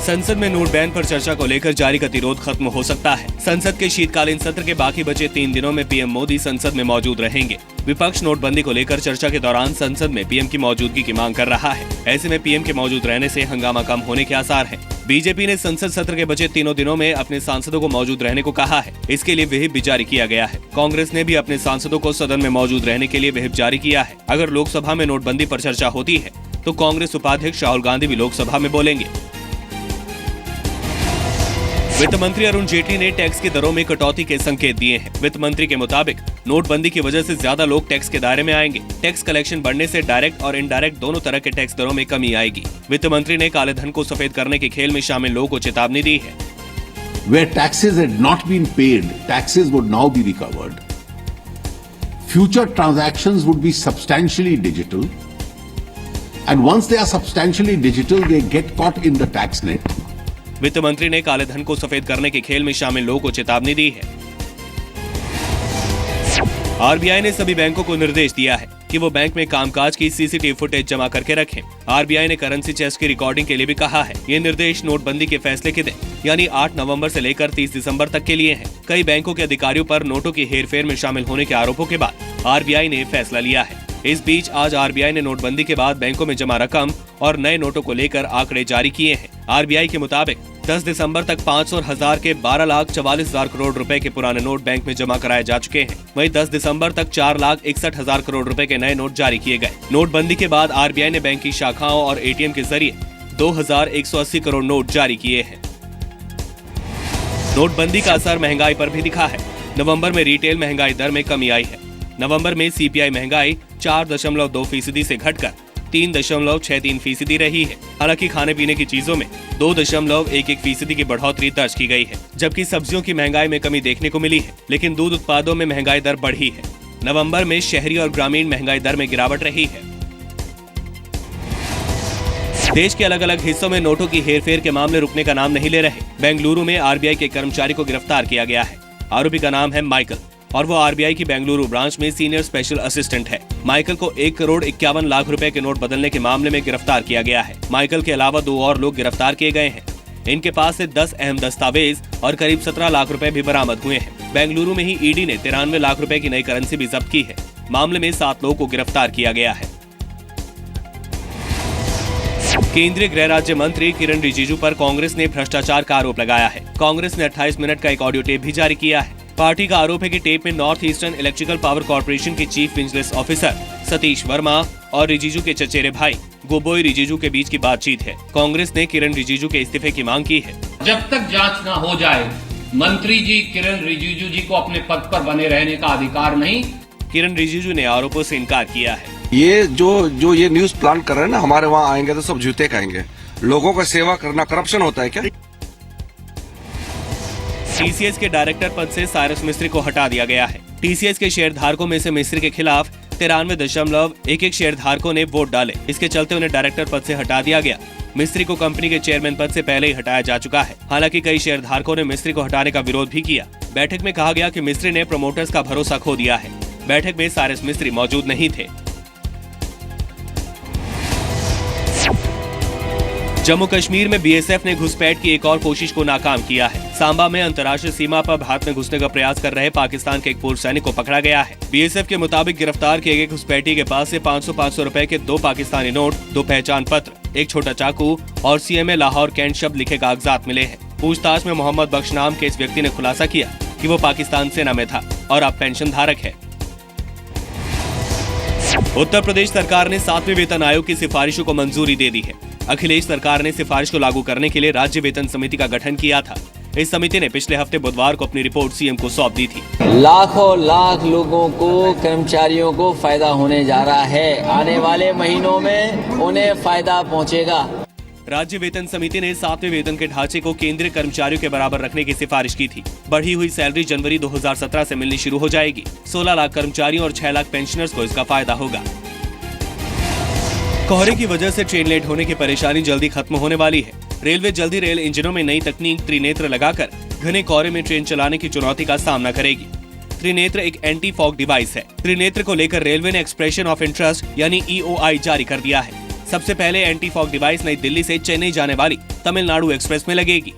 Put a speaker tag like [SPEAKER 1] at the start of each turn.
[SPEAKER 1] संसद में note ban पर चर्चा को लेकर जारी गतिरोध खत्म हो सकता है। संसद के शीतकालीन सत्र के बाकी बचे 3 दिनों में पीएम मोदी संसद में मौजूद रहेंगे। विपक्ष नोटबंदी को लेकर चर्चा के दौरान संसद में पीएम की मौजूदगी की मांग कर रहा है। ऐसे में पीएम के मौजूद रहने से हंगामा कम होने के आसार हैं। बीजेपी ने संसद सत्र के बचे 3 दिनों में अपने सांसदों को मौजूद रहने को कहा है। इसके लिए व्हिप भी जारी किया गया है। कांग्रेस ने भी अपने सांसदों को सदन में मौजूद रहने के लिए व्हिप जारी किया है। अगर लोकसभा में नोटबंदी पर चर्चा होती है तो कांग्रेस उपाध्यक्ष राहुल गांधी भी लोकसभा में बोलेंगे। वित्त मंत्री अरुण जेटली ने टैक्स की दरों में कटौती के संकेत दिए हैं। वित्त मंत्री के मुताबिक नोटबंदी की वजह से ज्यादा लोग टैक्स के दायरे में आएंगे। टैक्स कलेक्शन बढ़ने से डायरेक्ट और इनडायरेक्ट दोनों तरह के टैक्स दरों में कमी आएगी। वित्त मंत्री ने काले धन को सफेद करने के खेल में शामिल लोगों को चेतावनी दी है।
[SPEAKER 2] Where taxes had not been paid, taxes would now be recovered. Future transactions would be substantially digital. And once they are substantially digital, they get caught in the tax net.
[SPEAKER 1] वित्त मंत्री ने काले धन को सफेद करने के खेल में शामिल लोगों को चेतावनी दी है। आरबीआई ने सभी बैंकों को निर्देश दिया है कि वो बैंक में कामकाज की सीसीटीवी फुटेज जमा करके रखें। आरबीआई ने करेंसी चेस्ट की रिकॉर्डिंग के लिए भी कहा है। ये निर्देश नोटबंदी के फैसले के दिन यानी 8 नवंबर से लेकर 30 दिसंबर तक के लिए हैं। कई बैंकों के अधिकारियों पर नोटों की हेरफेर में शामिल होने के आरोपों के बाद आरबीआई ने फैसला लिया है। इस बीच आज आरबीआई ने नोटबंदी के बाद बैंकों में जमा रकम और नए नोटों को लेकर आंकड़े जारी किए हैं। आरबीआई के मुताबिक 10 दिसंबर तक 500 और 1000 के 12,44,000 करोड़ रुपए के पुराने नोट बैंक में जमा कराए जा चुके हैं। वहीं 10 दिसंबर तक 4,61,000 करोड़ रुपए के नए नोट जारी किए गए। नोटबंदी के बाद आरबीआई ने बैंक की शाखाओं और एटीएम के जरिए 2,180 करोड़ नोट जारी किए हैं। नोटबंदी का असर महंगाई पर भी दिखा है। नवंबर में रिटेल महंगाई दर में कमी आई है। नवंबर में सीपीआई महंगाई 4.2% से घटकर 3.63% रही है। हालांकि खाने पीने की चीजों में 2.11% की बढ़ोतरी दर्ज की गई है, जबकि सब्जियों की महंगाई में कमी देखने को मिली है। लेकिन दूध उत्पादों में महंगाई दर बढ़ी है। नवंबर में शहरी और ग्रामीण महंगाई दर में गिरावट रही है। देश के अलग अलग हिस्सों में नोटों की हेरफेर के मामले रुकने का नाम नहीं ले रहे। बेंगलुरु में आरबीआई के कर्मचारी को गिरफ्तार किया गया है। आरोपी का नाम है माइकल और वो आरबीआई की बेंगलुरु ब्रांच में सीनियर स्पेशल असिस्टेंट है। माइकल को 1,51,00,000 रुपए के नोट बदलने के मामले में गिरफ्तार किया गया है। माइकल के अलावा 2 और लोग गिरफ्तार किए गए हैं। इनके पास से 10 अहम दस्तावेज और करीब 17 लाख रुपए भी बरामद हुए हैं। बेंगलुरु में ही ईडी ने 93 लाख रुपए की नई करेंसी भी जब्त की है। मामले में 7 लोगों को गिरफ्तार किया गया है। केंद्रीय गृह राज्य मंत्री किरण रिजिजू पर कांग्रेस ने भ्रष्टाचार का आरोप लगाया है। कांग्रेस ने 28 मिनट का एक ऑडियो टेप भी जारी किया है। पार्टी का आरोप है कि टेप में north eastern electrical power corporation के chief vigilance officer Satish Verma और रिजिजू के चचेरे भाई गोबोई रिजिजू के बीच की बातचीत है। कांग्रेस ने किरण रिजिजू के इस्तीफे की मांग की है।
[SPEAKER 3] जब तक जांच न हो जाए, मंत्री जी किरण रिजिजू जी को अपने पद पर बने रहने का अधिकार नहीं।
[SPEAKER 1] किरण रिजिजू ने आरोपों से इनकार किया है।
[SPEAKER 4] ये जो ये न्यूज प्लान कर रहे हैं ना, हमारे वहाँ आएंगे तो सब जूते खाएंगे। लोगों का सेवा करना करप्शन होता है क्या?
[SPEAKER 1] टीसीएस के डायरेक्टर पद से साइरस मिस्त्री को हटा दिया गया है। टीसीएस के शेयर धारकों में से मिस्त्री के खिलाफ 93.11 शेयर धारकों ने वोट डाले। इसके चलते उन्हें डायरेक्टर पद से हटा दिया गया। मिस्त्री को कंपनी के चेयरमैन पद से पहले ही हटाया जा चुका है। हालांकि कई शेयर धारकों ने मिस्त्री को हटाने का विरोध भी किया। बैठक में कहा गया कि मिस्त्री ने प्रमोटर्स का भरोसा खो दिया है। बैठक में साइरस मिस्त्री मौजूद नहीं थे। जम्मू कश्मीर में बीएसएफ ने घुसपैठ की एक और कोशिश को नाकाम किया है। सांबा में अंतर्राष्ट्रीय सीमा पर भारत में घुसने का प्रयास कर रहे पाकिस्तान के एक पूर्व सैनिक को पकड़ा गया है। बीएसएफ के मुताबिक गिरफ्तार किए गए घुसपैठी के पास से 500 रुपए के 2 पाकिस्तानी नोट, 2 पहचान पत्र, एक छोटा चाकू और सीएमए लाहौर कैंट शब्द लिखे कागजात मिले हैं। पूछताछ में मोहम्मद बख्श नाम के इस व्यक्ति ने खुलासा किया कि वो पाकिस्तान सेना में था और अब पेंशन धारक है। उत्तर प्रदेश सरकार ने 7वें वेतन आयोग की सिफारिशों को मंजूरी दे दी है। अखिलेश सरकार ने सिफारिश को लागू करने के लिए राज्य वेतन समिति का गठन किया था। इस समिति ने पिछले हफ्ते बुधवार को अपनी रिपोर्ट सीएम को सौंप दी थी।
[SPEAKER 5] लाखों लाख लोगों को, कर्मचारियों को फायदा होने जा रहा है। आने वाले महीनों में उन्हें फायदा पहुंचेगा।
[SPEAKER 1] राज्य वेतन समिति ने 7वें वेतन के ढांचे को केंद्रीय कर्मचारियों के बराबर रखने की सिफारिश की थी। बढ़ी हुई सैलरी जनवरी 2017 से मिलनी शुरू हो जाएगी। 16 लाख कर्मचारियों और 6 लाख पेंशनर्स को इसका फायदा होगा। कोहरे की वजह से ट्रेन लेट होने की परेशानी जल्दी खत्म होने वाली है। रेलवे जल्दी रेल इंजनों में नई तकनीक त्रिनेत्र लगाकर घने कोहरे में ट्रेन चलाने की चुनौती का सामना करेगी। त्रिनेत्र एक एंटी फॉग डिवाइस है। त्रिनेत्र को लेकर रेलवे ने एक्सप्रेशन ऑफ इंटरेस्ट यानी EOI जारी कर दिया है। सबसे पहले एंटी फॉग डिवाइस नई दिल्ली से चेन्नई जाने वाली तमिलनाडु एक्सप्रेस में लगेगी।